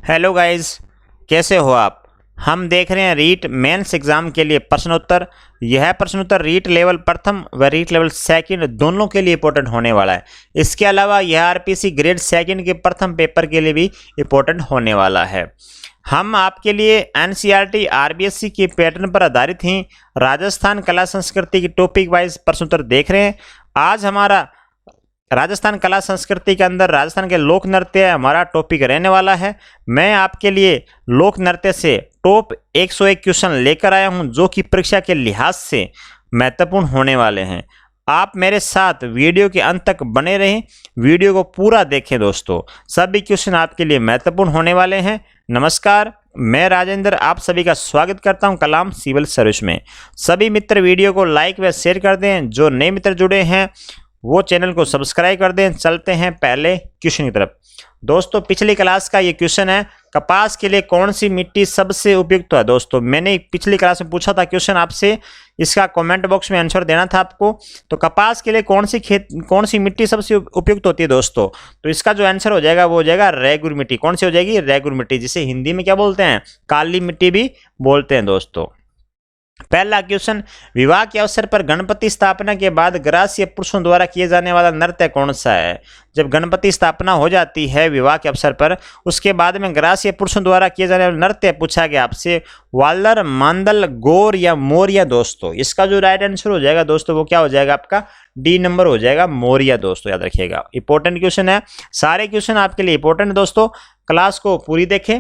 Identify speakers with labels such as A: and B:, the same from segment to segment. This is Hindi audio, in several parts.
A: हेलो गाइस, कैसे हो आप। हम देख रहे हैं रीट मेंस एग्जाम के लिए प्रश्नोत्तर। यह प्रश्नोत्तर रीट लेवल प्रथम व रीट लेवल सेकंड दोनों के लिए इंपॉर्टेंट होने वाला है। इसके अलावा यह आरपीसी ग्रेड सेकंड के प्रथम पेपर के लिए भी इंपॉर्टेंट होने वाला है। हम आपके लिए एनसीईआरटी आरबीएससी के पैटर्न पर आधारित ही राजस्थान कला संस्कृति की टॉपिक वाइज प्रश्नोत्तर देख रहे हैं। आज हमारा राजस्थान कला संस्कृति के अंदर राजस्थान के लोक नृत्य हमारा टॉपिक रहने वाला है। मैं आपके लिए लोक नृत्य से टॉप 101 क्वेश्चन लेकर आया हूं, जो कि परीक्षा के लिहाज से महत्वपूर्ण होने वाले हैं। आप मेरे साथ वीडियो के अंत तक बने रहें, वीडियो को पूरा देखें दोस्तों। सभी क्वेश्चन आपके लिए महत्वपूर्ण होने वाले हैं। नमस्कार, मैं राजेंद्र आप सभी का स्वागत करता हूं कलाम सिविल सर्विस में। सभी मित्र वीडियो को लाइक व शेयर कर दें। जो नए मित्र जुड़े हैं वो चैनल को सब्सक्राइब कर दें। चलते हैं पहले क्वेश्चन की तरफ। दोस्तों, पिछली क्लास का ये क्वेश्चन है, कपास के लिए कौन सी मिट्टी सबसे उपयुक्त है। दोस्तों, मैंने पिछली क्लास में पूछा था क्वेश्चन आपसे, इसका कमेंट बॉक्स में आंसर देना था आपको। तो कपास के लिए कौन सी मिट्टी सबसे उपयुक्त होती है दोस्तों, तो इसका जो आंसर हो जाएगा वो हो जाएगा रेगुर मिट्टी। कौन सी हो जाएगी? रेगुर मिट्टी, जिसे हिंदी में क्या बोलते हैं? काली मिट्टी भी बोलते हैं दोस्तों। पहला क्वेश्चन, विवाह के अवसर पर गणपति स्थापना के बाद ग्रास्य पुरुषों द्वारा किए जाने वाला नृत्य कौन सा है। जब गणपति स्थापना हो जाती है विवाह के अवसर पर, उसके बाद में ग्रास्य पुरुषों द्वारा किए जाने वाला नृत्य पूछा गया आपसे, वालर, मांदल, गौर या मोरिया। दोस्तों, इसका जो राइट आंसर हो जाएगा दोस्तों वो क्या हो जाएगा? आपका डी नंबर हो जाएगा, मोरिया। दोस्तों याद रखिएगा, इंपॉर्टेंट क्वेश्चन है। सारे क्वेश्चन आपके लिए इंपॉर्टेंट दोस्तों, क्लास को पूरी देखें।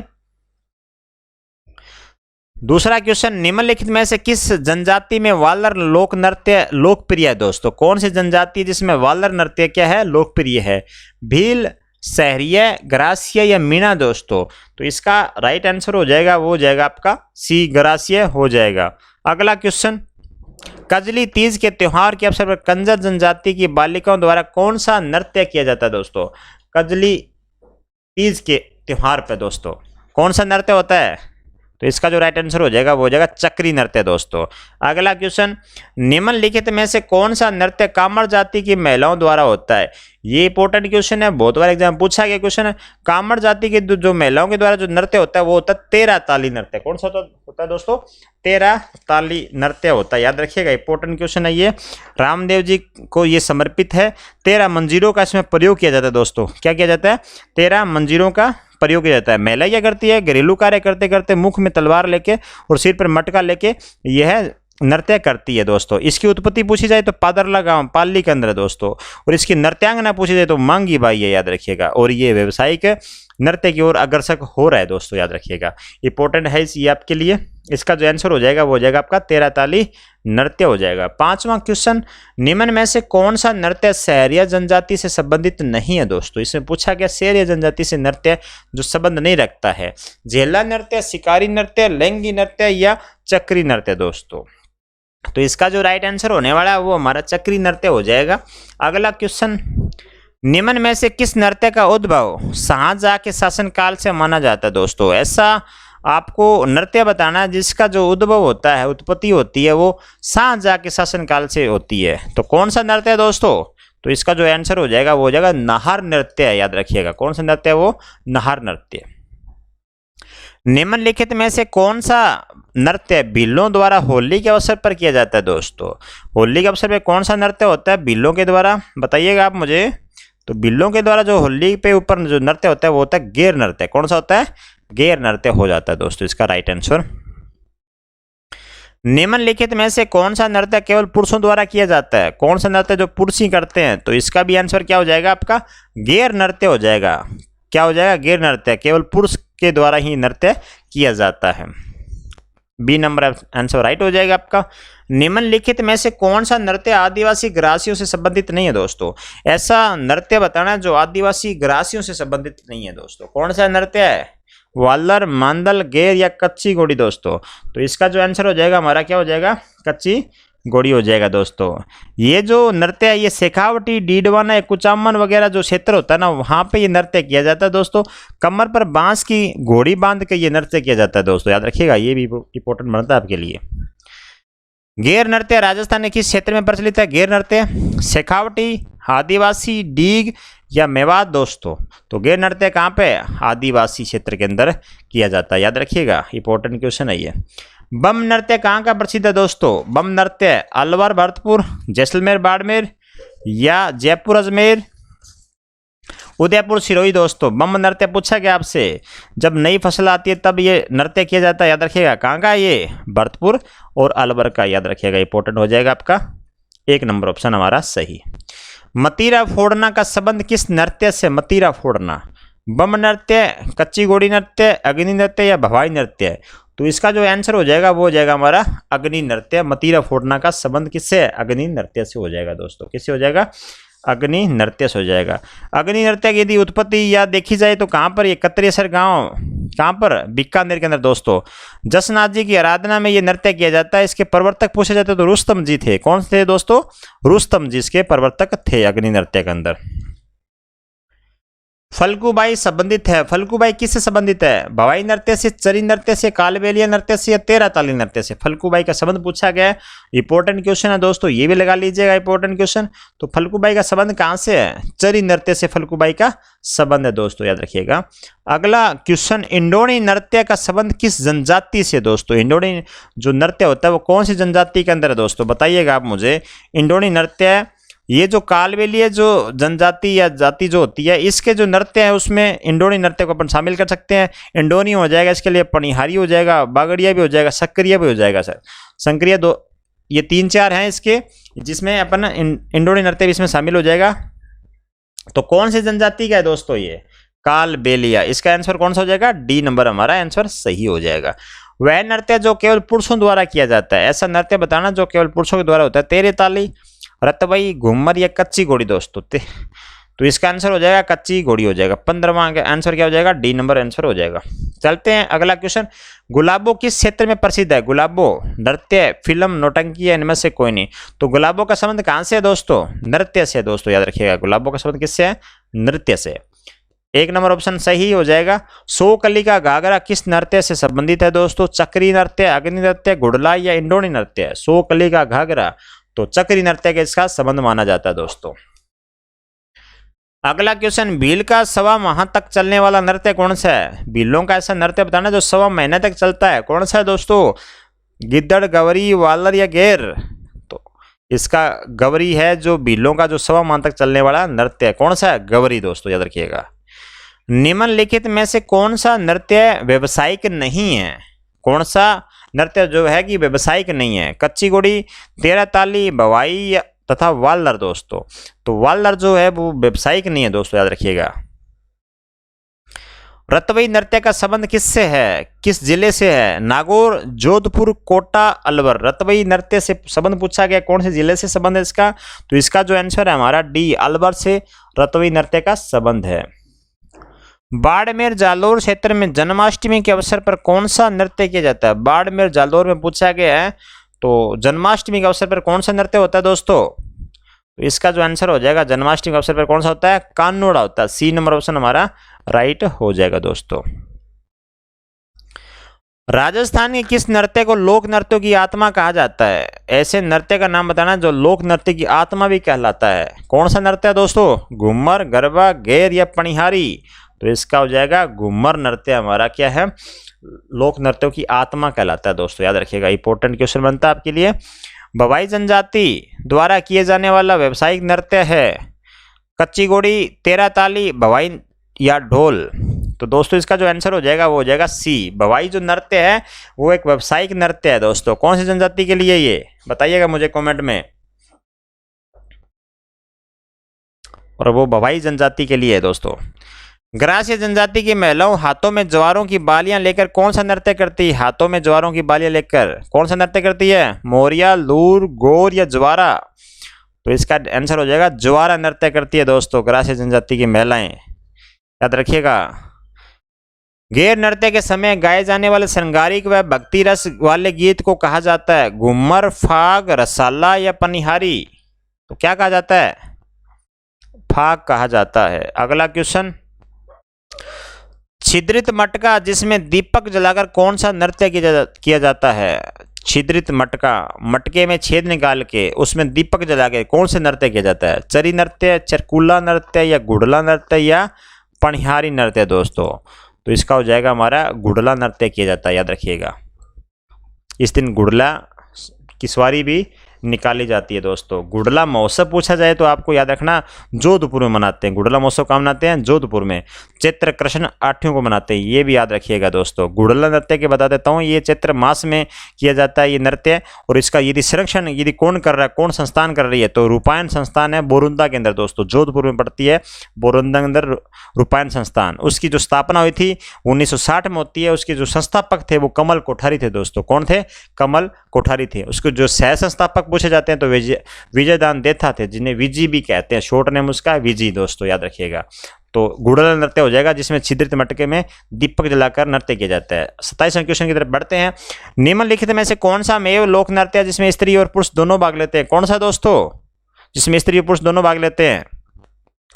A: दूसरा क्वेश्चन, निम्नलिखित में से किस जनजाति में वालर लोक नृत्य लोकप्रिय है। दोस्तों, कौन सी जनजाति जिसमें वालर नृत्य क्या है? लोकप्रिय है। भील, सहरिया, ग्रासिया या मीणा। दोस्तों, तो इसका राइट आंसर हो जाएगा वो हो जाएगा आपका सी, ग्रासिया हो जाएगा। अगला क्वेश्चन, कजली तीज के त्योहार के अवसर पर कंजर जनजाति की बालिकाओं द्वारा कौन सा नृत्य किया जाता है। दोस्तों, कजली तीज के त्योहार पर दोस्तों कौन सा नृत्य होता है? तो इसका जो राइट आंसर हो जाएगा वो हो जाएगा चक्री नृत्य। दोस्तों, अगला क्वेश्चन, निम्नलिखित में से कौन सा नृत्य कामर जाति की महिलाओं द्वारा होता है। ये इंपॉर्टेंट क्वेश्चन है, बहुत बार एग्जाम पूछा गया क्वेश्चन है। कामर जाति के जो महिलाओं के द्वारा जो नृत्य होता है वो होता है 13 ताली नृत्य। कौन सा होता है दोस्तों? 13 ताली नृत्य होता है, याद रखिएगा, इंपॉर्टेंट क्वेश्चन है ये। रामदेव जी को ये समर्पित है। 13 मंजीरों का इसमें प्रयोग किया जाता है दोस्तों। क्या किया जाता है? 13 मंजीरों का प्रयोग किया जाता है। महिला क्या करती है? घरेलू कार्य करते करते मुख में तलवार लेके और सिर पर मटका लेके यह नृत्य करती है दोस्तों। इसकी उत्पत्ति पूछी जाए तो पादरला गांव पाली के अंदर है दोस्तों, और इसकी नृत्यांगना पूछी जाए तो मांगी बाई है, याद रखिएगा। और ये व्यावसायिक नृत्य की ओर अग्रसर हो रहा है दोस्तों, याद रखिएगा, इंपॉर्टेंट है ये आपके लिए। इसका जो आंसर हो जाएगा वो हो जाएगा आपका 13 ताली नृत्य हो जाएगा। पांचवा क्वेश्चन, निम्न में से कौन सा नृत्य सहरिया जनजाति से संबंधित नहीं है। दोस्तों, इसमें पूछा गया सहरिया जनजाति से नृत्य जो संबंध नहीं रखता है। झेला नृत्य, शिकारी नृत्य, लैंगी नृत्य या चक्री नृत्य। दोस्तों, तो इसका जो राइट आंसर होने वाला है वो हमारा चक्री नृत्य हो जाएगा। अगला क्वेश्चन, निम्न में से किस नृत्य का उद्भव शाहजहां के शासनकाल से माना जाता है। दोस्तों, ऐसा आपको नृत्य बताना है जिसका जो उद्भव होता है, उत्पत्ति होती है, वो शाहजहां के शासनकाल से होती है। तो कौन सा नृत्य है दोस्तों? तो इसका जो आंसर हो जाएगा वो हो जाएगा नाहर नृत्य, याद रखिएगा। कौन सा नृत्य है वो? नाहर नृत्य। निम्नलिखित में से कौन सा नृत्य भीलों द्वारा होली के अवसर पर किया जाता है। दोस्तों, होली के अवसर पर कौन सा नृत्य होता है भीलों के द्वारा? बताइएगा आप मुझे। तो भीलों के द्वारा जो होली पे ऊपर जो नृत्य होता है वो होता है गेर नृत्य। कौन सा होता है? गेर नृत्य हो जाता है दोस्तों, इसका राइट आंसर। निम्नलिखित में से कौन सा नृत्य केवल पुरुषों द्वारा किया जाता है। कौन सा नृत्य जो पुरुष ही करते हैं? तो इसका भी आंसर क्या हो जाएगा? आपका गेर नृत्य हो जाएगा। क्या हो जाएगा? गेर नृत्य, केवल पुरुष के द्वारा ही नृत्य किया जाता है। बी नंबर आंसर राइट हो जाएगा आपका। निम्नलिखित में से कौन सा नृत्य आदिवासी ग्रासियों से संबंधित नहीं है। दोस्तों, ऐसा नृत्य बताना जो आदिवासी ग्रासियों से संबंधित नहीं है। दोस्तों, कौन सा नृत्य है? वालर, मांदल, गेर या कच्ची घोड़ी। दोस्तों, तो इसका जो आंसर हो जाएगा हमारा क्या हो जाएगा? कच्ची घोड़ी हो जाएगा। दोस्तों, ये जो नृत्य है ये शेखावटी, डीडवाना, कुचामन वगैरह जो क्षेत्र होता है ना, वहाँ पे ये नृत्य किया जाता है। दोस्तों, कमर पर बांस की घोड़ी बांध के ये नृत्य किया जाता है। दोस्तों, याद रखिएगा, ये भी इंपॉर्टेंट बनता है आपके लिए। गेर नृत्य राजस्थान के किस क्षेत्र में प्रचलित है? गेर नृत्य शेखावटी, आदिवासी, डीग या मेवात दोस्तों? तो गेर नृत्य कहाँ पे? आदिवासी क्षेत्र के अंदर किया जाता है, याद रखिएगा, इंपॉर्टेंट क्वेश्चन है ये। बम नृत्य कहाँ का प्रसिद्ध है दोस्तों? बम नृत्य अलवर, भरतपुर, जैसलमेर, बाड़मेर या जयपुर, अजमेर, उदयपुर, सिरोही दोस्तों। बम नृत्य पूछा गया आपसे, जब नई फसल आती है तब ये नृत्य किया जाता है, याद रखिएगा। कहाँ का? ये भरतपुर और अलवर का, याद रखिएगा, इंपॉर्टेंट हो जाएगा आपका। 1 नंबर ऑप्शन हमारा सही। मतीरा फोड़ना का संबंध किस नृत्य से? मतीरा फोड़ना, बम नृत्य, कच्ची घोड़ी नृत्य, अग्नि नृत्य या भवाई नृत्य? तो इसका जो आंसर हो जाएगा वो हो जाएगा हमारा अग्नि नृत्य। मतीरा फोड़ना का संबंध किससे? अग्नि नृत्य से हो जाएगा दोस्तों। किससे हो जाएगा? अग्नि नृत्य से हो जाएगा। अग्नि नृत्य की यदि उत्पत्ति या देखी जाए तो कहाँ पर? ये कत्रेसर गांव, कहाँ पर? बीकानेर के अंदर दोस्तों। जसनाथ जी की आराधना में ये नृत्य किया जाता है। इसके प्रवर्तक पूछे जाते तो रुस्तम जी थे। कौन थे दोस्तों? रुस्तम जी इसके प्रवर्तक थे अग्नि नृत्य के अंदर। फल्गुबाई संबंधित है, फल्गुबाई किससे संबंधित है? भवाई नृत्य से, चरी नृत्य से, कालबेलिया नृत्य से या तेरह ताली नृत्य से? फल्गुबाई का संबंध पूछा गया है, इंपॉर्टेंट क्वेश्चन है दोस्तों, ये भी लगा लीजिएगा इंपॉर्टेंट क्वेश्चन। तो फल्गुबाई का संबंध कहां से है? चरी नृत्य से फल्गुबाई का संबंध है दोस्तों, याद रखिएगा। अगला क्वेश्चन, इंडोनी नृत्य का संबंध किस जनजाति से दोस्तों? इंडोनी जो नृत्य होता है वो कौन सी जनजाति के अंदर है दोस्तों? बताइएगा आप मुझे। इंडोनी नृत्य, ये जो कालबेलिया जो जनजाति या जाति जो होती है, इसके जो नृत्य है उसमें इंडोनी नृत्य को अपन शामिल कर सकते हैं। इंडोनी हो जाएगा, इसके लिए पनिहारी हो जाएगा, बागड़िया भी हो जाएगा, सक्रिया भी हो जाएगा सर, संक्रिया दो, ये 3-4 हैं इसके, जिसमें अपन इंडोनी नृत्य भी इसमें शामिल हो जाएगा। तो कौन सी जनजाति का है दोस्तों? ये कालबेलिया। इसका आंसर कौन सा हो जाएगा? डी नंबर हमारा आंसर सही हो जाएगा। वह नृत्य जो केवल पुरुषों द्वारा किया जाता है, ऐसा नृत्य बताना जो केवल पुरुषों के द्वारा होता है। तेरे ताली, रतबई, घूमर या कच्ची घोड़ी दोस्तों? तो इसका आंसर हो जाएगा कच्ची घोड़ी हो जाएगा। 15वां आंसर क्या हो जाएगा? डी नंबर आंसर हो जाएगा। चलते हैं अगला क्वेश्चन, गुलाबो किस क्षेत्र में प्रसिद्ध है? गुलाबो नृत्य, फिल्म, नौटंकी या इनमें से कोई नहीं? तो गुलाबो का संबंध कहां से है दोस्तों? नृत्य से दोस्तों, याद रखिएगा। गुलाबो का संबंध किससे है? नृत्य से। 1 नंबर ऑप्शन सही हो जाएगा। सो कली का घाघरा किस नृत्य से संबंधित है दोस्तों? चक्री नृत्य, अग्नि नृत्य, घुड़लाई या इंडोनी नृत्य? सो कली का घाघरा तो चक्री नृत्य के इसका संबंध माना जाता है दोस्तों। अगला क्वेश्चन, भील का 1.25 माह तक चलने वाला नृत्य कौन सा है? भीलों का ऐसा नृत्य बताना जो 1.25 महीने तक चलता है, कौन सा है दोस्तों? गिद्दड़, गवरी, वालर या गेर? तो इसका गवरी है, जो भीलों का जो 1.25 माह तक चलने वाला नृत्य है, कौन सा है? गवरी दोस्तों, याद रखिएगा। निम्नलिखित में से कौन सा नृत्य व्यवसायिक नहीं है? कौन सा नृत्य जो है कि व्यवसायिक नहीं है? कच्ची घोड़ी, तेरह ताली, भवाई तथा वालर दोस्तों। तो वालर जो है वो व्यवसायिक नहीं है दोस्तों, याद रखिएगा। रतवई नृत्य का संबंध किससे है? किस जिले से है? नागौर, जोधपुर, कोटा, अलवर? रतवई नृत्य से संबंध पूछा गया, कौन से जिले से संबंध है इसका? तो इसका जो आंसर है हमारा डी, अलवर से रतवई नृत्य का संबंध है। बाड़मेर जालोर क्षेत्र में जन्माष्टमी के अवसर पर कौन सा नृत्य किया जाता है? बाड़मेर जालोर में पूछा गया है, तो जन्माष्टमी के अवसर पर कौन सा नृत्य होता है दोस्तों? तो इसका जो आंसर हो जाएगा जन्माष्टमी के अवसर पर कौन सा होता है? कानोड़ा होता है। सी नंबर ऑप्शन हमारा राइट हो जाएगा दोस्तों। राजस्थान के किस नृत्य को लोक नृत्यों की आत्मा कहा जाता है? ऐसे नृत्य का नाम बताना जो लोक नृत्य की आत्मा भी कहलाता है। कौन सा नृत्य है दोस्तों? घूमर, गरबा, गेर या पनिहारी? तो इसका हो जाएगा घूमर नृत्य हमारा क्या है? लोक नृत्यों की आत्मा कहलाता है दोस्तों, याद रखिएगा। इंपॉर्टेंट क्वेश्चन बनता है आपके लिए। भवाई जनजाति द्वारा किए जाने वाला व्यावसायिक नृत्य है कच्ची घोड़ी, तेरह ताली, भवाई या ढोल? तो दोस्तों इसका जो आंसर हो जाएगा वो हो जाएगा सी। भवाई जो नृत्य है वो एक व्यावसायिक नृत्य है दोस्तों। कौन सी जनजाति के लिए ये बताइएगा मुझे कमेंट में। और वो भवाई जनजाति के लिए है दोस्तों। ग्रास्य जनजाति की महिलाओं हाथों में ज्वारों की बालियां लेकर कौन सा नृत्य करती है? हाथों में ज्वारों की बालियां लेकर कौन सा नृत्य करती है? मोरिया, लूर, गोर या ज्वारा? तो इसका आंसर हो जाएगा ज्वारा नृत्य करती है दोस्तों ग्रास्य जनजाति की महिलाएं, याद रखिएगा। गेर नृत्य के समय गाए जाने वाले श्रृंगारिक व भक्ति रस वाले गीत को कहा जाता है? घूमर, फाग, रसाला या पनिहारी? तो क्या कहा जाता है? फाग कहा जाता है। अगला क्वेश्चन, छिद्रित मटका जिसमें दीपक जलाकर कौन सा नृत्य किया जाता है? छिद्रित मटका, मटके में छेद निकाल के उसमें दीपक जला के कौन से नृत्य किया जाता है? चरी नृत्य, चरकुला नृत्य या गुड़ला नृत्य या पनिहारी नृत्य दोस्तों? तो इसका हो जाएगा हमारा गुड़ला नृत्य किया जाता है, याद रखिएगा। इस दिन गुड़ला की सवारी भी निकाली जाती है दोस्तों। गुड़ला महोत्सव पूछा जाए तो आपको याद रखना जोधपुर में मनाते हैं। गुड़ला महोत्सव कहाँ मनाते हैं? जोधपुर में। चैत्र कृष्ण आठवीं को मनाते हैं, ये भी याद रखिएगा दोस्तों। गुड़ला नृत्य के बता देता हूँ, ये चैत्र मास में किया जाता है ये नृत्य, और इसका यदि संरक्षण यदि कौन कर रहा है, कौन संस्थान कर रही है, तो रूपायन संस्थान है बोरुंदा के अंदर दोस्तों। जोधपुर में पड़ती है बोरुंदा के अंदर रूपायन संस्थान। उसकी जो स्थापना हुई थी 1960 में होती है। उसके जो संस्थापक थे वो कमल कोठारी थे दोस्तों। कौन थे? कमल कोठारी थे। उसके जो सह संस्थापक पूछे जाते हैं तो विजयदान देथा थे, जिन्हें विजी भी कहते हैं, शॉर्ट नेम उसका विजी दोस्तों, याद रखिएगा। तो गुड़ला नृत्य हो जाएगा जिसमें छिद्रित मटके में दीपक जलाकर नृत्य किया जाता है। 27वें क्वेश्चन की तरफ बढ़ते हैं। निम्नलिखित में से कौन सा मेव लोक नृत्य है जिसमें स्त्री और पुरुष दोनों भाग लेते हैं? कौन सा दोस्तों? जिसमें स्त्री और पुरुष दोनों भाग लेते हैं,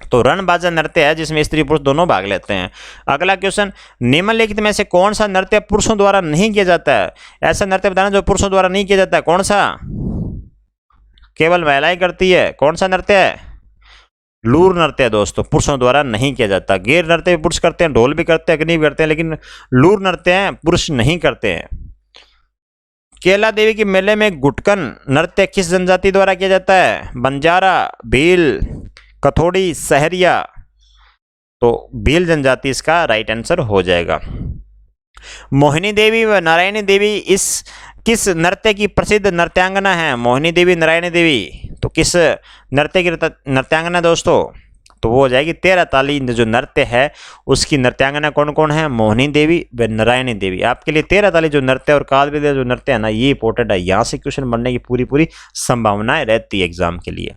A: तो रणबाजा नृत्य है जिसमें स्त्री पुरुष दोनों भाग लेते हैं। अगला क्वेश्चन, निम्नलिखित में से कौन सा नृत्य पुरुषों द्वारा नहीं किया जाता है? ऐसा नृत्य बताना जो पुरुषों द्वारा नहीं किया जाता है। कौन सा? केवल महिलाएं करती है। कौन सा नृत्य है? लूर नृत्य दोस्तों, पुरुषों द्वारा नहीं किया जाता। गेर नृत्य भी पुरुष करते हैं, ढोल भी करते हैं, अग्नि भी करते हैं, लेकिन लूर नृत्य है पुरुष नहीं करते हैं। केला देवी के मेले में गुटकन नृत्य किस जनजाति द्वारा किया जाता है? बंजारा, भील, कथोड़ी, सहरिया। तो भील जनजाति इसका राइट आंसर हो जाएगा। मोहिनी देवी व नारायणी देवी इस किस नृत्य की प्रसिद्ध नृत्यांगना है? मोहिनी देवी, नारायणी देवी, तो किस नृत्य की नृत्यांगना दोस्तों? तो वो हो जाएगी 13 ताली जो नृत्य है उसकी नृत्यांगना कौन कौन है? मोहिनी देवी व नारायणी देवी। आपके लिए 13 ताली जो नृत्य और कालबेलिया जो नृत्य है ना, ये इंपॉर्टेंट है, यहाँ से क्वेश्चन बनने की पूरी संभावनाएं रहती है एग्जाम के लिए।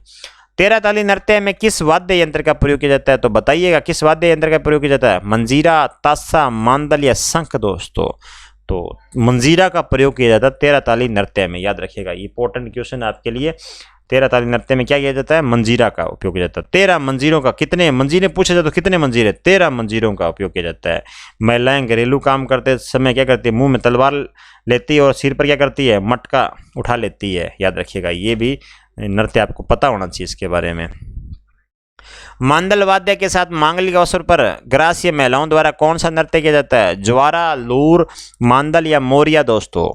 A: 13 ताली नृत्य में किस वाद्य यंत्र का प्रयोग किया जाता है? तो बताइएगा किस वाद्य यंत्र का प्रयोग किया जाता है? मंजीरा, ताशा, मांदल या शंख दोस्तों? तो मंजीरा का प्रयोग किया जाता है 13 ताली नृत्य में, याद रखिएगा। इंपॉर्टेंट क्वेश्चन आपके लिए। 13 ताली नृत्य में क्या किया जाता है? मंजीरा का उपयोग किया जाता है। 13 मंजीरों का, कितने मंजीरें पूछे जाए तो कितने मंजीरे? 13 मंजीरों का उपयोग किया जाता है। महिलाएं घरेलू काम करते समय क्या करती है? मुंह में तलवार लेती है और सिर पर क्या करती है? मटका उठा लेती है, याद रखिएगा। ये भी नृत्य आपको पता होना चाहिए इसके बारे में। मांदल वाद्य के साथ मांगलिक अवसर पर ग्रासीय महिलाओं द्वारा कौन सा नृत्य किया जाता है? ज्वारा, लूर, मांदल या मोरिया दोस्तों?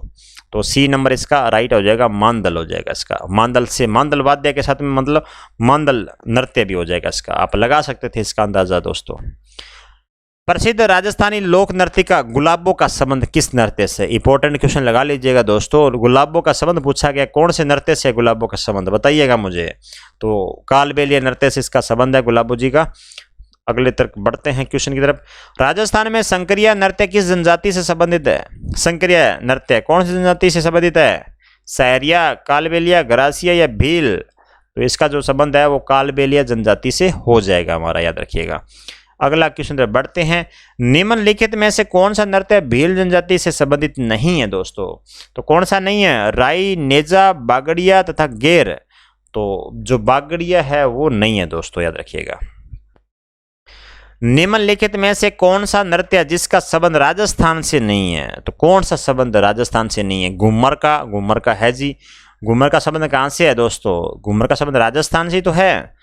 A: तो सी नंबर इसका राइट हो जाएगा, मांदल हो जाएगा इसका। मांदल से, मांदल वाद्य के साथ में मतलब मांदल नृत्य भी हो जाएगा इसका। आप लगा सकते थे इसका अंदाजा दोस्तों। प्रसिद्ध राजस्थानी लोक नृत्य का गुलाबों का संबंध किस नृत्य से? इंपॉर्टेंट क्वेश्चन लगा लीजिएगा दोस्तों। गुलाबों का संबंध पूछा गया, कौन से नृत्य से गुलाबों का संबंध बताइएगा मुझे। तो कालबेलिया नृत्य से इसका संबंध है गुलाबों जी का। अगले तक बढ़ते हैं क्वेश्चन की तरफ। राजस्थान में संकरिया नृत्य किस जनजाति से संबंधित है? संकरिया नृत्य कौन सी जनजाति से संबंधित है? सहरिया, कालबेलिया, ग्रासिया या भील? तो इसका जो संबंध है वो कालबेलिया जनजाति से हो जाएगा हमारा, याद रखिएगा। अगला क्वेश्चन तरफ बढ़ते हैं। निम्नलिखित में से कौन सा नृत्य भील जनजाति से संबंधित नहीं है दोस्तों? तो कौन सा नहीं है? राई, नेजा, बागड़िया तथा गेर। तो जो बागड़िया है वो नहीं है दोस्तों, याद रखिएगा। निम्नलिखित में से कौन सा नृत्य जिसका संबंध राजस्थान से नहीं है? तो कौन सा संबंध राजस्थान से नहीं है? घूमर का, घूमर का है जी। घूमर का संबंध कहाँ से है दोस्तों? घूमर का संबंध राजस्थान से तो है।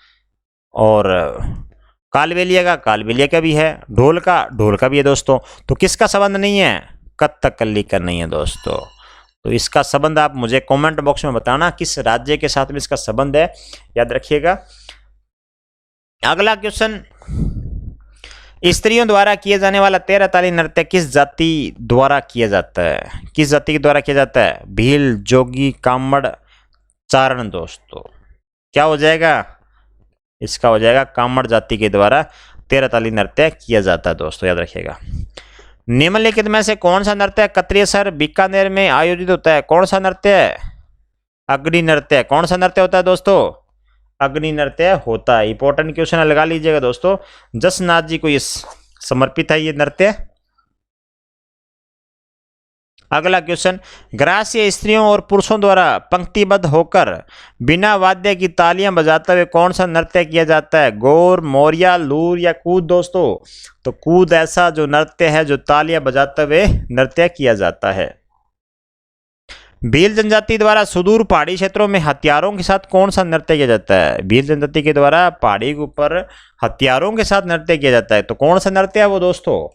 A: और कालबेलिया का भी है। ढोल का भी है दोस्तों। तो किसका संबंध नहीं है? कथकली का नहीं है दोस्तों। तो इसका संबंध आप मुझे कमेंट बॉक्स में बताना किस राज्य के साथ में इसका संबंध है, याद रखिएगा। अगला क्वेश्चन, स्त्रियों द्वारा किए जाने वाला 13 ताली नृत्य किस जाति द्वारा किया जाता है? किस जाति के द्वारा किया जाता है? भील, जोगी, कामड़, चारण दोस्तों। क्या हो जाएगा? इसका हो जाएगा कामड़ जाति के द्वारा 13 ताली नृत्य किया जाता है दोस्तों, याद रखिएगा। निम्नलिखित में से कौन सा नृत्य कत्रियसर बीकानेर में आयोजित होता है? कौन सा नृत्य है? अग्नि नृत्य। कौन सा नृत्य होता है दोस्तों? अग्नि नृत्य होता है। इंपॉर्टेंट क्वेश्चन लगा लीजिएगा दोस्तों। जसनाथ जी को ये समर्पित है ये नृत्य। अगला क्वेश्चन, ग्रासीय स्त्रियों और पुरुषों द्वारा पंक्तिबद्ध होकर बिना वाद्य की तालियां बजाते हुए कौन सा नृत्य किया जाता है? गौर, मोरिया, लूर या कूद दोस्तों? तो कूद ऐसा जो नृत्य है जो तालियां बजाते हुए नृत्य किया जाता है। भील जनजाति द्वारा सुदूर पहाड़ी क्षेत्रों में हथियारों के साथ कौन सा नृत्य किया जाता है? भील जनजाति के द्वारा पहाड़ी के ऊपर हथियारों के साथ नृत्य किया जाता है, तो कौन सा नृत्य है वो दोस्तों?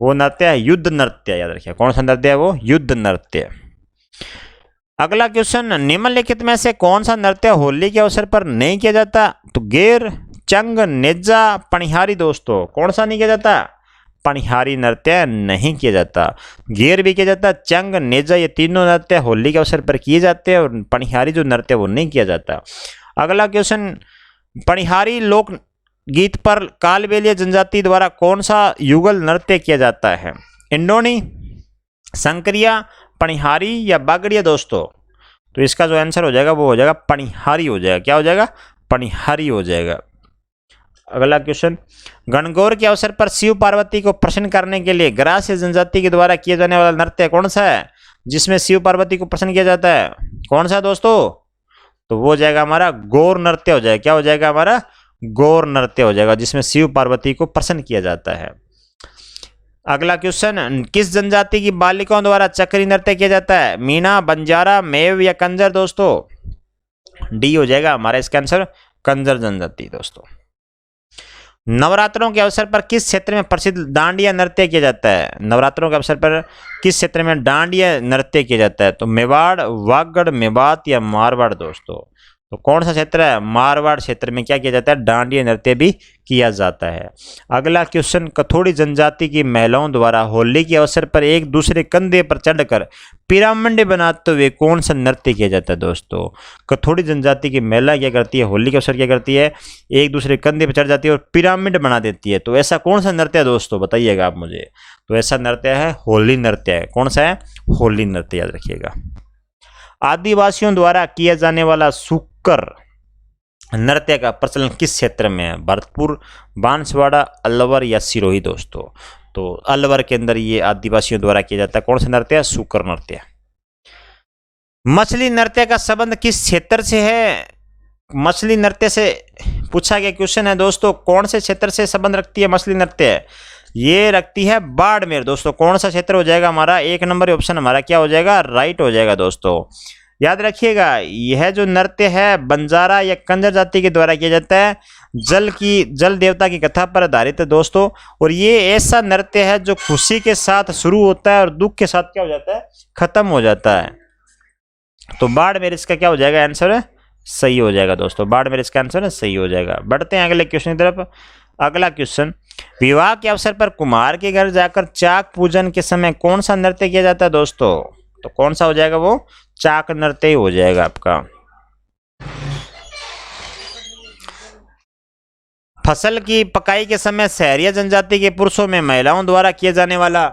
A: वो नृत्य है युद्ध नृत्य, याद रखिए। कौन सा नृत्य है वो? युद्ध नृत्य। अगला क्वेश्चन, निम्नलिखित में से कौन सा नृत्य होली के अवसर पर नहीं किया जाता? तो गेर, चंग, नेजा, पनिहारी दोस्तों, कौन सा नहीं किया जाता? पनिहारी नृत्य नहीं किया जाता। गेर भी किया जाता, चंग, नेजा, ये तीनों नृत्य होली के अवसर पर किए जाते हैं और पनिहारी जो नृत्य वो नहीं किया जाता। अगला क्वेश्चन, पनिहारी लोक गीत पर कालबेलिया जनजाति द्वारा कौन सा युगल नृत्य किया जाता है? इंडोनी, संकरिया, पनिहारी या बागड़िया दोस्तों? तो इसका जो आंसर हो जाएगा वो हो जाएगा पनिहारी हो जाएगा। क्या हो जाएगा? पनिहारी हो जाएगा। अगला क्वेश्चन, गणगौर के अवसर पर शिव पार्वती को प्रसन्न करने के लिए ग्रास्य जनजाति के द्वारा किया जाने वाला नृत्य कौन सा है जिसमें शिव पार्वती को प्रसन्न किया जाता है? कौन सा दोस्तों? तो वो हो जाएगा हमारा गौर नृत्य हो जाएगा। क्या हो जाएगा? हमारा गौर नृत्य हो जाएगा, जिसमें शिव पार्वती को प्रसन्न किया जाता है। अगला क्वेश्चन, किस जनजाति की बालिकाओं द्वारा चक्री नृत्य किया जाता है? मीणा, बंजारा, मेव या कंजर दोस्तों? डी हो जाएगा हमारा इसका आंसर, कंजर जनजाति दोस्तों। नवरात्रों के अवसर पर किस क्षेत्र में प्रसिद्ध डांडिया नृत्य किया जाता है? नवरात्रों के अवसर पर किस क्षेत्र में डांडिया नृत्य किया जाता है? तो मेवाड़, वागड़, मेवात या मारवाड़ दोस्तों? तो कौन सा क्षेत्र है? मारवाड़ क्षेत्र में क्या किया जाता है? डांडिया नृत्य भी किया जाता है। अगला क्वेश्चन, कथोड़ी जनजाति की महिलाओं द्वारा होली के अवसर पर एक दूसरे कंधे पर चढ़कर पिरामिड बनाते हुए कौन सा नृत्य किया जाता है दोस्तों? कथोड़ी जनजाति की महिला क्या करती है? होली के अवसर क्या करती है? एक दूसरे कंधे पर चढ़ जाती है और पिरामिड बना देती है। तो ऐसा कौन सा नृत्य है दोस्तों? बताइएगा आप मुझे। तो ऐसा नृत्य है होली नृत्य है। कौन सा है? होली नृत्य, याद रखिएगा। आदिवासियों द्वारा किया जाने वाला सुक्कर नृत्य का प्रचलन किस क्षेत्र में है? भरतपुर, बांसवाड़ा, अलवर या सिरोही दोस्तों? तो अलवर के अंदर ये आदिवासियों द्वारा किया जाता है। कौन सा नृत्य है? सुक्कर नृत्य। मछली नृत्य का संबंध किस क्षेत्र से है? मछली नृत्य से पूछा गया क्वेश्चन है दोस्तों। कौन से क्षेत्र से संबंध रखती है मछली नृत्य? ये रखती है बाड़मेर दोस्तों। कौन सा क्षेत्र हो जाएगा हमारा? एक नंबर ऑप्शन हमारा क्या हो जाएगा? राइट हो जाएगा दोस्तों। याद रखिएगा, यह जो नृत्य है बंजारा या कंजर जाति के द्वारा किया जाता है। जल देवता की कथा पर आधारित है दोस्तों। और ये ऐसा नृत्य है जो खुशी के साथ शुरू होता है और दुख के साथ क्या हो जाता है? खत्म हो जाता है। तो बाड़मेर इसका क्या हो जाएगा? आंसर सही हो जाएगा दोस्तों। बाड़मेर इसका आंसर सही हो जाएगा। बढ़ते हैं अगले क्वेश्चन की तरफ। अगला क्वेश्चन, विवाह के अवसर पर कुम्हार के घर जाकर चाक पूजन के समय कौन सा नृत्य किया जाता है दोस्तों? तो कौन सा हो जाएगा? वो चाक नृत्य ही हो जाएगा आपका। फसल की पकाई के समय सहरिया जनजाति के पुरुषों में महिलाओं द्वारा किए जाने वाला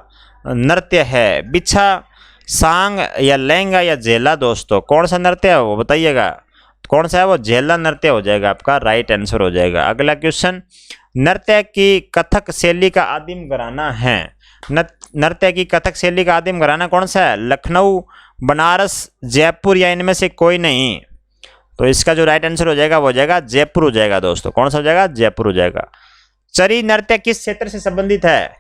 A: नृत्य है बिछा, सांग या लहंगा या झेला दोस्तों? कौन सा नृत्य है वो बताइएगा। कौन सा है वो? झेला नृत्य हो जाएगा आपका, राइट आंसर हो जाएगा। अगला क्वेश्चन, नृत्य की कथक शैली का आदिम घराना है। नृत्य की कथक शैली का आदिम घराना कौन सा है? लखनऊ, बनारस, जयपुर या इनमें से कोई नहीं? तो इसका जो राइट आंसर हो जाएगा वो हो जाएगा जयपुर हो जाएगा दोस्तों। कौन सा हो जाएगा? जयपुर हो जाएगा। चरी नृत्य किस क्षेत्र से संबंधित है?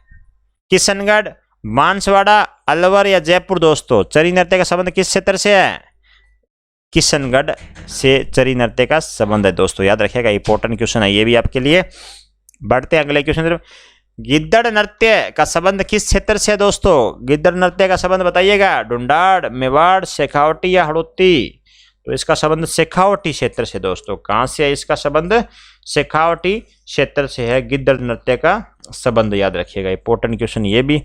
A: किशनगढ़, बांसवाड़ा, अलवर या जयपुर दोस्तों? चरी नृत्य का संबंध किस क्षेत्र से है? किशनगढ़ से चरी नृत्य का संबंध है दोस्तों। याद रखिएगा, इंपॉर्टेंट क्वेश्चन है ये भी आपके लिए। बढ़ते हैं अगले क्वेश्चन तरफ। गिद्दड़ नृत्य का संबंध किस क्षेत्र से है दोस्तों? गिद्दड़ नृत्य का संबंध बताइएगा। ढूंढाड़, मेवाड़, शेखावटी या हड़ौती? तो इसका संबंध शेखावटी क्षेत्र से दोस्तों। कहां से है इसका संबंध? शेखावटी क्षेत्र से है गिद्दड़ नृत्य का संबंध। याद रखिएगा, इंपॉर्टेंट क्वेश्चन ये भी।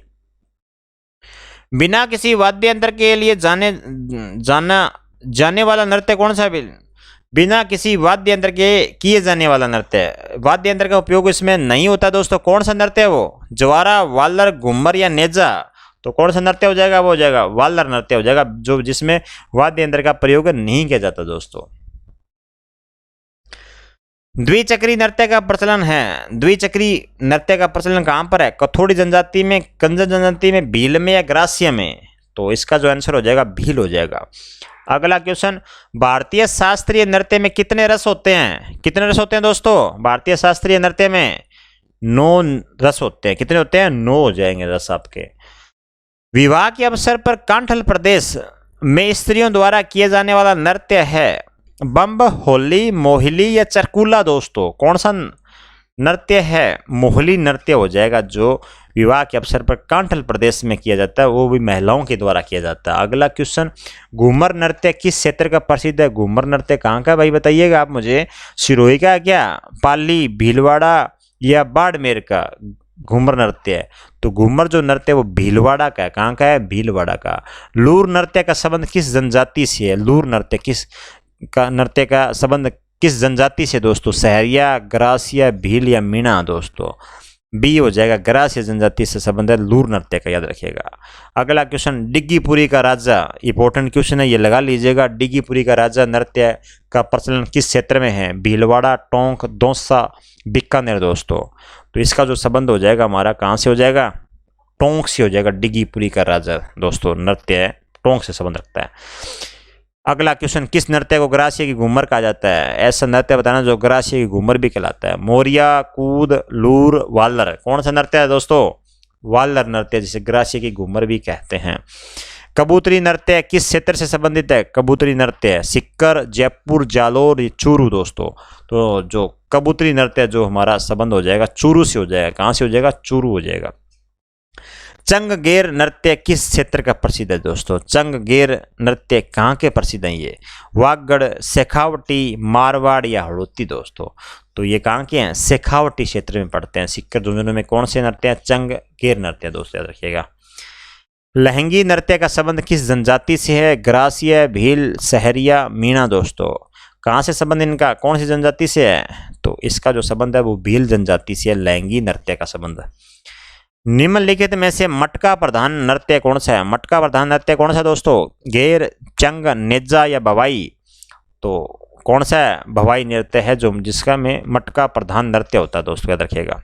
A: बिना किसी वाद्य यंत्र के लिए जाने वाला नृत्य कौन सा? बिना किसी वाद्य यंत्र के किए जाने वाला नृत्य। वाद्य यंत्र का उपयोग इसमें नहीं होता दोस्तों। कौन सा नृत्य है वो? ज्वारा, वालर, घूमर या नेजा? तो कौन सा नृत्य हो जाएगा? वो हो जाएगा वालर नृत्य हो जाएगा, जो जिसमें वाद्य यंत्र का प्रयोग नहीं किया जाता दोस्तों। द्विचक्री नृत्य का प्रचलन है। द्विचक्री नृत्य का प्रचलन कहां पर है? कथोड़ी जनजाति में, कंजर जनजाति में, भील में या ग्रास्य में? तो इसका जो आंसर हो जाएगा भील हो जाएगा। अगला क्वेश्चन, भारतीय शास्त्रीय नृत्य में कितने रस होते हैं? कितने रस होते हैं दोस्तों? भारतीय शास्त्रीय नृत्य में 9 रस होते हैं। कितने होते हैं? 9 हो जाएंगे रस आपके। विवाह के अवसर पर कांठल प्रदेश में स्त्रियों द्वारा किए जाने वाला नृत्य है बम्ब, होली, मोहिली या चरकुला दोस्तों? कौन सा नृत्य है? मोहिली नृत्य हो जाएगा, जो विवाह के अवसर पर कांठल प्रदेश में किया जाता है, वो भी महिलाओं के द्वारा किया जाता है। अगला क्वेश्चन, घूमर नृत्य किस क्षेत्र का प्रसिद्ध है? घूमर नृत्य कहाँ का भाई बताइएगा आप मुझे। सिरोही का क्या, पाली, भीलवाड़ा या बाड़मेर का घूमर नृत्य है? तो घूमर जो नृत्य है वो भीलवाड़ा का है। कहाँ का है? भीलवाड़ा का। लूर नृत्य का संबंध किस जनजाति से है? लूर नृत्य का संबंध किस जनजाति से दोस्तों? सहरिया, ग्रासिया, भील या मीणा दोस्तों? बी हो जाएगा, ग्रासिया जनजाति से संबंध है लूर नृत्य का, याद रखिएगा। अगला क्वेश्चन, डिग्गीपुरी का राजा, इंपॉर्टेंट क्वेश्चन है, ये लगा लीजिएगा। डिग्गीपुरी का राजा नृत्य का प्रचलन किस क्षेत्र में है? भीलवाड़ा, टोंक, दौसा, बीकानेर दोस्तों? तो इसका जो संबंध हो जाएगा हमारा कहाँ से हो जाएगा? टोंक से हो जाएगा। डिग्गीपुरी का राजा दोस्तों नृत्य है, टोंक से संबंध रखता है। अगला क्वेश्चन, किस नृत्य को ग्रासिया की घूमर कहा जाता है? ऐसा नृत्य बताना जो ग्रासिया की घूमर भी कहलाता है। मोरिया, कूद, लूर, वालर, कौन सा नृत्य है दोस्तों? वालर नृत्य, जिसे ग्रासिया की घूमर भी कहते हैं। कबूतरी नृत्य किस क्षेत्र से संबंधित है? कबूतरी नृत्य सिक्कर, जयपुर, जालोर, चूरू दोस्तों? तो जो कबूतरी नृत्य जो हमारा संबंध हो जाएगा चूरू से हो जाएगा। कहाँ से हो जाएगा? चूरू हो जाएगा। चंगगेर नृत्य किस क्षेत्र का प्रसिद्ध है दोस्तों? चंगगेर नृत्य कहाँ के प्रसिद्ध हैं ये? वागड़, शेखावटी, मारवाड़ या हड़ौती दोस्तों? तो ये कहाँ के हैं? शेखावटी क्षेत्र में पड़ते हैं। सिक्कर झुंझुनू में कौन से नृत्य हैं? चंगगेर नृत्य दोस्तों, याद रखिएगा। लहंगी नृत्य का संबंध किस जनजाति से है? ग्रासिया, भील, सहरिया, मीणा दोस्तों? कहाँ से संबंध इनका? कौन सी जनजाति से है? तो इसका जो संबंध है वो भील जनजाति से है, लहंगी नृत्य का संबंध। निम्नलिखित में से मटका प्रधान नृत्य कौन सा है? मटका प्रधान नृत्य कौन सा दोस्तों? घेर, चंग, नेजा या भवाई? तो कौन सा भवाई नृत्य है जो जिसका में मटका प्रधान नृत्य होता है दोस्तों, याद रखिएगा।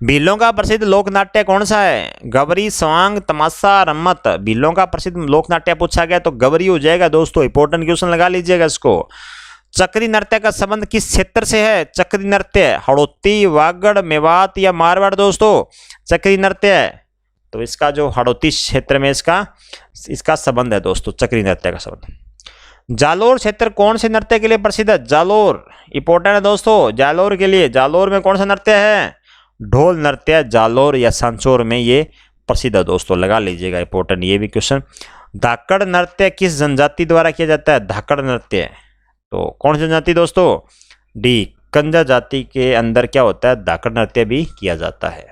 A: भीलों का प्रसिद्ध लोक नाट्य कौन सा है? गवरी, स्वांग, तमाशा, रम्मत? भीलों का प्रसिद्ध लोक नाट्य पूछा गया तो गवरी हो जाएगा दोस्तों। इंपॉर्टेंट क्वेश्चन लगा लीजिएगा इसको। चक्री नृत्य का संबंध किस क्षेत्र से है? चक्री नृत्य हड़ौती, वागड़, मेवात या मारवाड़ दोस्तों? चक्री नृत्य तो इसका जो हड़ौती क्षेत्र में इसका संबंध है दोस्तों, चक्री नृत्य का संबंध। जालोर क्षेत्र कौन से नृत्य के लिए प्रसिद्ध है? जालोर इंपॉर्टेंट है दोस्तों। जालोर के लिए, जालोर में कौन सा नृत्य है? ढोल नृत्य जालोर या सांचौर में ये प्रसिद्ध है दोस्तों, लगा लीजिएगा, इंपॉर्टेंट ये भी क्वेश्चन। धाकड़ नृत्य किस जनजाति द्वारा किया जाता है? धाकड़ नृत्य तो कौन सी जनजाति दोस्तों? डी, कंजा जाति के अंदर क्या होता है? धाकड़ नृत्य भी किया जाता है।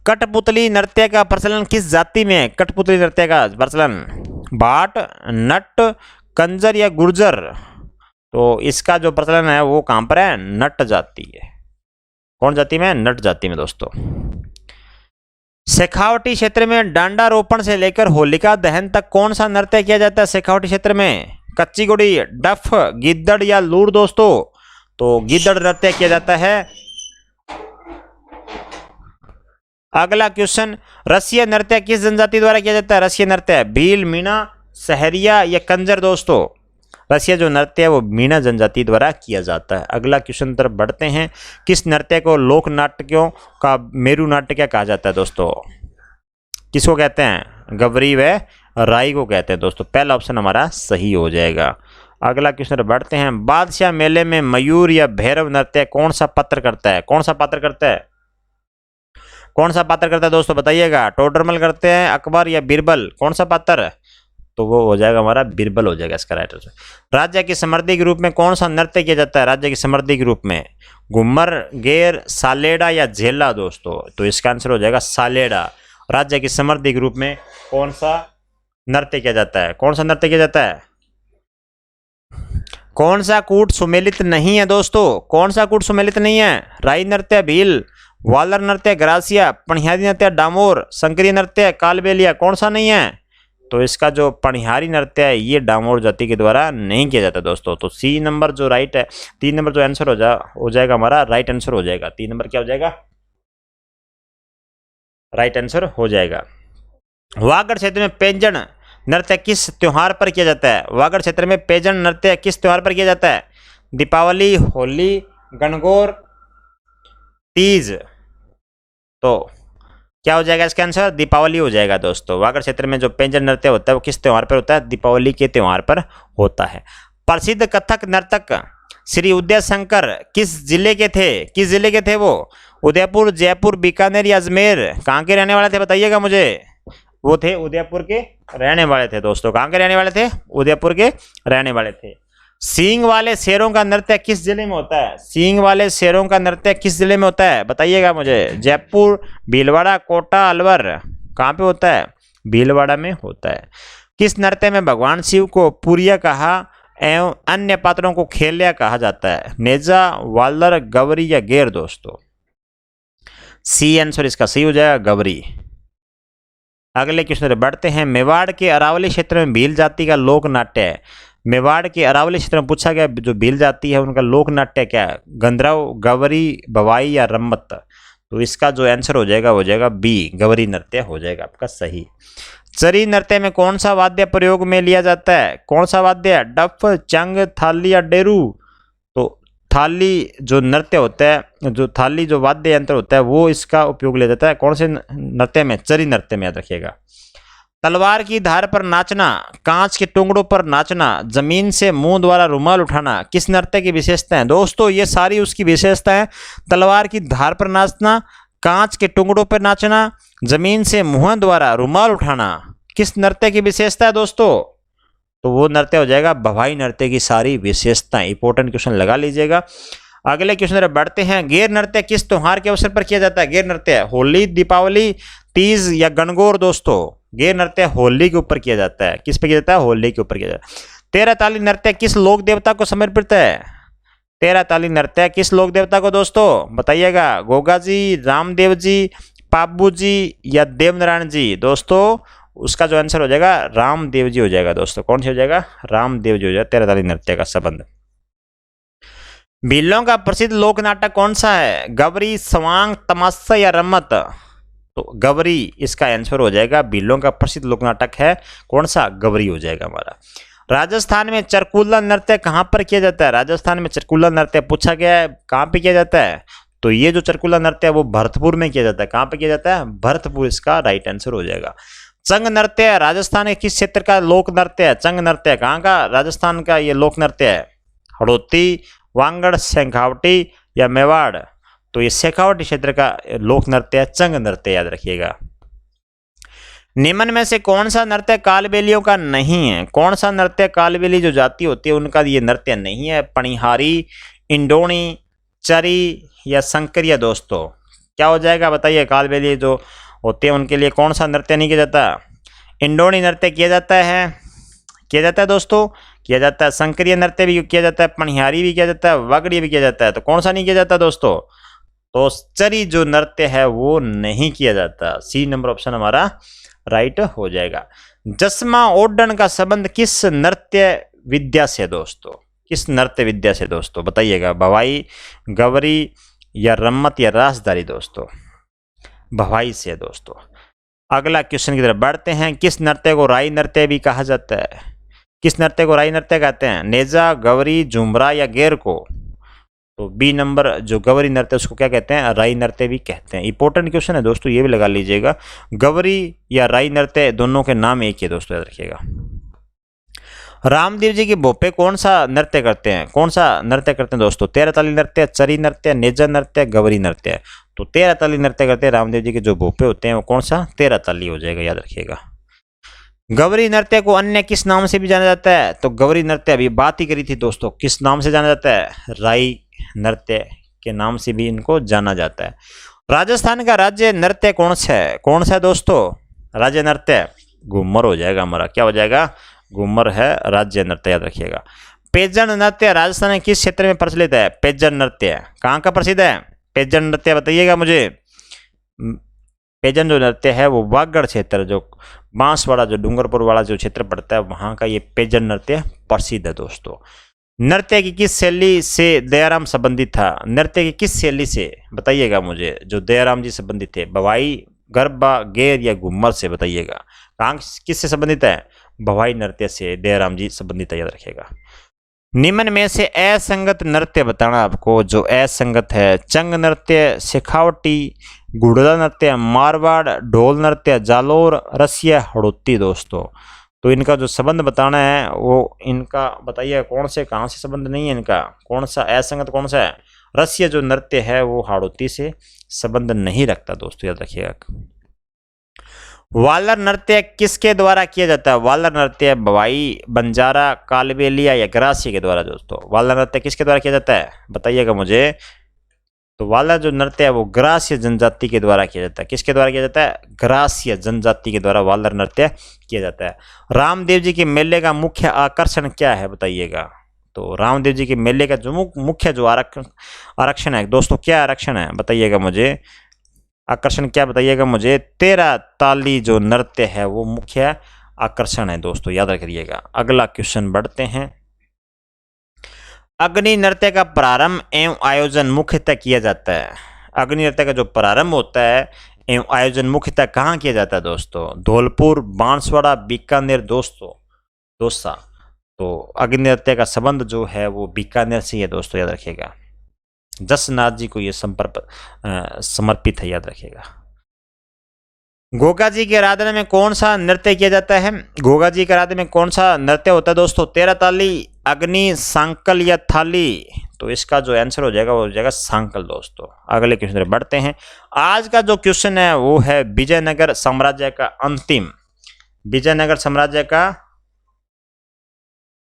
A: कठपुतली नृत्य का प्रचलन किस जाति में है? कठपुतली नृत्य का प्रचलन भाट, नट, कंजर या गुर्जर? तो इसका जो प्रचलन है वो कहां पर है? नट जाति है। कौन जाति में? नट जाति में दोस्तों। शेखावटी क्षेत्र में डांडा रोपण से लेकर होलिका दहन तक कौन सा नृत्य किया जाता है? शेखावटी क्षेत्र में कच्ची गुड़ी, डफ, गिद्दड़ या लूर दोस्तों? तो गिद्दड़ नृत्य किया जाता है। अगला क्वेश्चन, रसिया नृत्य किस जनजाति द्वारा किया जाता है? रसिया नृत्य भील, मीणा, सहरिया या कंजर दोस्तों? रसिया जो नृत्य है वो मीणा जनजाति द्वारा किया जाता है। अगला क्वेश्चन तरफ बढ़ते हैं। किस नृत्य को लोक नाट्यों का मेरु नाट्य कहा जाता है दोस्तों? किसको कहते हैं? गवरी व राई को कहते हैं दोस्तों। पहला ऑप्शन हमारा सही हो जाएगा। अगला क्वेश्चन बढ़ते हैं। बादशाह मेले में मयूर या भैरव नृत्य कौन सा पात्र करता है? कौन सा पात्र करता है? कौन सा पात्र करता है दोस्तों बताइएगा? टोडरमल करते हैं, अकबर या बीरबल? कौन सा पात्र? तो वो हो जाएगा हमारा बीरबल हो जाएगा इसका राइट आंसर। राज्य की समृद्धि के रूप में कौन सा नृत्य किया जाता है? राज्य की समृद्धि के रूप में घूमर, गेर, सालेड़ा या झेला दोस्तों? तो इसका आंसर हो जाएगा सालेड़ा। राज्य की समृद्धि के रूप में कौन सा नृत्य किया जाता है? कौन सा नृत्य किया जाता है? कौन सा कूट सुमेलित नहीं है दोस्तों? कौन सा कूट सुमेलित नहीं है? राई नृत्य भील, वालर नृत्य ग्रासिया, पणिहारी नृत्य डामोर, संकरीय नृत्य कालबेलिया? कौन सा नहीं है? तो इसका जो पणिहारी नृत्य है ये डामोर जाति के द्वारा नहीं किया जाता दोस्तों। तो सी नंबर जो राइट है, 3 नंबर जो आंसर हो जाएगा हमारा राइट आंसर हो जाएगा। 3 नंबर क्या हो जाएगा? राइट आंसर हो जाएगा। वागड़ क्षेत्र में पैंजण नृत्य किस त्योहार पर किया जाता है? वागड़ क्षेत्र में पैंजण नृत्य किस त्योहार पर किया जाता है? दीपावली, होली, गणगौर, तीज? तो क्या हो जाएगा इसका आंसर? दीपावली हो जाएगा दोस्तों। वागड़ क्षेत्र में जो पेंजन नृत्य होता है वो किस त्योहार पर होता है? दीपावली के त्योहार पर होता है। प्रसिद्ध कथक नर्तक श्री उदय शंकर किस जिले के थे? किस जिले के थे वो? उदयपुर, जयपुर, बीकानेर या अजमेर? कहाँ के रहने वाले थे बताइएगा मुझे। वो थे उदयपुर के रहने वाले थे दोस्तों। कहाँ के रहने वाले थे? उदयपुर के रहने वाले थे। सींग वाले शेरों का नृत्य किस जिले में होता है? सींग वाले शेरों का नृत्य किस जिले में होता है बताइएगा मुझे। जयपुर, भीलवाड़ा, कोटा, अलवर? कहाँ पे होता है? भीलवाड़ा में होता है। किस नृत्य में भगवान शिव को पुरिया कहा एवं अन्य पात्रों को खेल्या कहा जाता है? नेजा, वालर, गवरी या गेर दोस्तों? सी आंसर इसका सी हो जाएगा, गवरी। अगले क्वेश्चन बढ़ते हैं। मेवाड़ के अरावली क्षेत्र में भील जाति का लोक नाट्य है। मेवाड़ के अरावली क्षेत्र में पूछा गया जो भील जाति है उनका लोक नाट्य क्या है? गंधर्व, गवरी, भवाई या रम्मत? तो इसका जो आंसर हो जाएगा वो हो जाएगा बी, गवरी नृत्य हो जाएगा आपका सही। चरी नृत्य में कौन सा वाद्य प्रयोग में लिया जाता है? कौन सा वाद्य? डफ, चंग, थाली या डेरू? तो थाली जो नृत्य होता है, जो थाली जो वाद्य यंत्र होता है वो इसका उपयोग लिया जाता है। कौन से नृत्य में? चरी नृत्य में, याद रखिएगा। तलवार की धार पर नाचना, कांच के टुकड़ों पर नाचना, जमीन से मुंह द्वारा रुमाल उठाना किस नृत्य की विशेषता है? दोस्तों ये सारी उसकी विशेषता है। तलवार की धार पर नाचना, कांच के टुकड़ों पर नाचना, जमीन से मुंह द्वारा रुमाल उठाना किस नृत्य की विशेषता है दोस्तों? तो वो नृत्य हो जाएगा भवाई नृत्य की सारी विशेषताएं। इंपॉर्टेंट क्वेश्चन लगा लीजिएगा। अगले क्वेश्चन बढ़ते हैं। गेर नृत्य किस त्योहार के अवसर पर किया जाता है? गेर नृत्य होली, दीपावली, तीज या गणगौर दोस्तों? गेर नृत्य होली के ऊपर किया जाता है। किस पे किया जाता है? होली के ऊपर किया जाता है। तेरह ताली नृत्य किस लोक देवता को समर्पित है? तेरह ताली नृत्य किस लोक देवता को दोस्तों बताइएगा। गोगा जी, रामदेव जी, पाबू जी या देवनारायण जी? दोस्तों उसका जो आंसर हो जाएगा रामदेव जी हो जाएगा दोस्तों। कौन सी हो जाएगा? रामदेव जी हो जाएगा तेरह ताली नृत्य का संबंध। भीलों का प्रसिद्ध लोक नाटक कौन सा है? गवरी, स्वांग, तमाशा या रम्मत? तो गवरी इसका आंसर हो जाएगा। भीलों का प्रसिद्ध लोक नाटक है कौन सा? गवरी हो जाएगा हमारा। राजस्थान में चरकुल्ला नृत्य कहां पर किया जाता है? राजस्थान में चरकुल्ला नृत्य पूछा गया है कहां पे किया जाता है? तो ये जो चरकुल्ला नृत्य है वो भरतपुर में किया जाता है। कहां पे किया जाता है? भरतपुर इसका राइट आंसर हो जाएगा। चंग नृत्य राजस्थान के किस क्षेत्र का लोक नृत्य है? चंग नृत्य कहाँ का? राजस्थान का ये लोक नृत्य है। हड़ौती, वांगड़, शेखावटी या मेवाड़? तो ये शेखावटी क्षेत्र का लोक नृत्य है चंग नृत्य, याद रखिएगा। निम्न में से कौन सा नृत्य कालबेलियों का नहीं है? कौन सा नृत्य कालबेली जो जाति होती है उनका ये नृत्य नहीं है? पणिहारी, इंडोनी, चरी या संकरिया दोस्तों? क्या हो जाएगा बताइए। कालबेली जो होते हैं उनके लिए कौन सा नृत्य नहीं किया जाता? इंडोनी नृत्य किया जाता है, किया जाता है दोस्तों, किया जाता है। संकरिया नृत्य भी किया जाता है, पणिहारी भी किया जाता है, वागड़ी भी किया जाता है। तो कौन सा नहीं किया जाता दोस्तों? तो चरी जो नृत्य है वो नहीं किया जाता। सी नंबर ऑप्शन हमारा राइट हो जाएगा। जसमा ओडन का संबंध किस नृत्य विद्या से दोस्तों? किस नृत्य विद्या से दोस्तों बताइएगा। भवाई, गवरी या रम्मत या रासदारी दोस्तों? भवाई से दोस्तों। अगला क्वेश्चन की तरफ बढ़ते हैं। किस नृत्य को राई नृत्य भी कहा जाता है? किस नृत्य को राई नृत्य कहते हैं? नेजा, गवरी, झुमरा या गेर को? तो बी नंबर जो गवरी नृत्य उसको क्या कहते हैं? राई नृत्य भी कहते हैं। इंपॉर्टेंट क्वेश्चन है दोस्तों, ये भी लगा लीजिएगा। गवरी या राई नृत्य दोनों के नाम एक ही दोस्तों, याद रखिएगा। रामदेव जी के भोपे कौन सा नृत्य करते हैं? कौन सा नृत्य करते हैं दोस्तों? तेरह ताली नृत्य, चरी नृत्य, नेजा नृत्य, गवरी नृत्य? तो तेरह ताली नृत्य करते हैं रामदेव जी के जो भोपे होते हैं वो कौन सा? तेरह ताली हो जाएगा, याद रखिएगा। गवरी नृत्य को अन्य किस नाम से भी जाना जाता है? तो गवरी नृत्य अभी बात ही करी थी दोस्तों, किस नाम से जाना जाता है? राई नृत्य के नाम से भी इनको जाना जाता है। राजस्थान का राज्य नृत्य कौन सा है? कौन सा है दोस्तों राज्य नृत्य? घूमर हो जाएगा हमारा। क्या हो जाएगा? घूमर है राज्य नृत्य, याद रखिएगा। पेजन नृत्य राजस्थान के किस क्षेत्र में प्रचलित है? पेजन नृत्य कहाँ का प्रसिद्ध है? पेजन नृत्य बताइएगा मुझे। पेजन जो नृत्य है वो वागड़ क्षेत्र, जो बांसवाड़ा, जो डूंगरपुर वाला जो क्षेत्र पड़ता है वहाँ का ये पेजन नृत्य प्रसिद्ध है दोस्तों। नृत्य की किस शैली से दयाराम संबंधित था? नृत्य की किस शैली से बताइएगा मुझे जो दयाराम जी संबंधित थे? भवाई, गरबा, गेर या घूमर से बताइएगा। कहाँ किससे संबंधित है? भवाई नृत्य से दयाराम जी संबंधित है, याद रखिएगा। निम्न में से असंगत नृत्य बताना आपको, जो असंगत है। चंग नृत्य, शेखावटी, गुड़ला नृत्य, मारवाड़, ढोल नृत्य, जालोर, रसिया, हड़ौती दोस्तों। तो इनका जो संबंध बताना है वो इनका बताइए कौन से, कहाँ से संबंध नहीं है इनका, कौन सा असंगत कौन सा है। रसिया जो नृत्य है वो हाड़ौती से संबंध नहीं रखता दोस्तों, याद रखिएगा। वालर नृत्य किसके द्वारा किया जाता है? वालर नृत्य बवाई, बंजारा, कालबेलिया या ग्रासी के द्वारा दोस्तों। वालर नृत्य किसके द्वारा किया जाता है बताइएगा मुझे। तो वालर जो नृत्य है वो ग्रास्य जनजाति के द्वारा किया जाता है। किसके द्वारा किया जाता है? ग्रास्य जनजाति के द्वारा वालर नृत्य किया जाता है। रामदेव जी के मेले का मुख्य आकर्षण क्या है बताइएगा। तो रामदेव जी के मेले का जो मुख्य जो आरक्षण है दोस्तों, क्या आरक्षण है बताइएगा मुझे, आकर्षण क्या बताइएगा मुझे। 13 ताली जो नृत्य है वो मुख्य आकर्षण है दोस्तों, याद रखिएगा। अगला क्वेश्चन बढ़ते हैं। अग्नि नृत्य का प्रारंभ एवं आयोजन मुख्यतः किया जाता है। अग्नि नृत्य का जो प्रारंभ होता है एवं आयोजन मुख्यतः कहाँ किया जाता है दोस्तों? धौलपुर, बांसवाड़ा, बीकानेर दोस्तों, दोसा। तो अग्नि नृत्य का संबंध जो है वो बीकानेर से है दोस्तों, याद रखिएगा। जसनाथ जी को ये समर्पित है, याद रखिएगा। गोगा जी की आराधना में कौन सा नृत्य किया जाता है? गोगा जी की आराधना में कौन सा नृत्य होता है दोस्तों? 13 ताली, अग्नि, सांकल या थाली। तो इसका जो आंसर हो जाएगा वो हो जाएगा सांकल दोस्तों। अगले क्वेश्चन बढ़ते हैं। आज का जो क्वेश्चन है वो है विजयनगर साम्राज्य का अंतिम, विजयनगर साम्राज्य का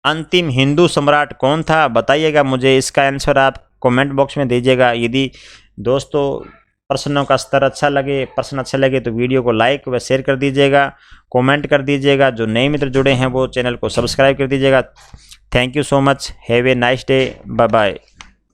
A: अंतिम हिंदू सम्राट कौन था बताइएगा मुझे। इसका आंसर आप कमेंट बॉक्स में दीजिएगा। यदि दोस्तों प्रश्नों का स्तर अच्छा लगे, प्रश्न अच्छा लगे तो वीडियो को लाइक व शेयर कर दीजिएगा, कमेंट कर दीजिएगा। जो नए मित्र जुड़े हैं वो चैनल को सब्सक्राइब कर दीजिएगा। Thank you so much, have a nice day, bye bye.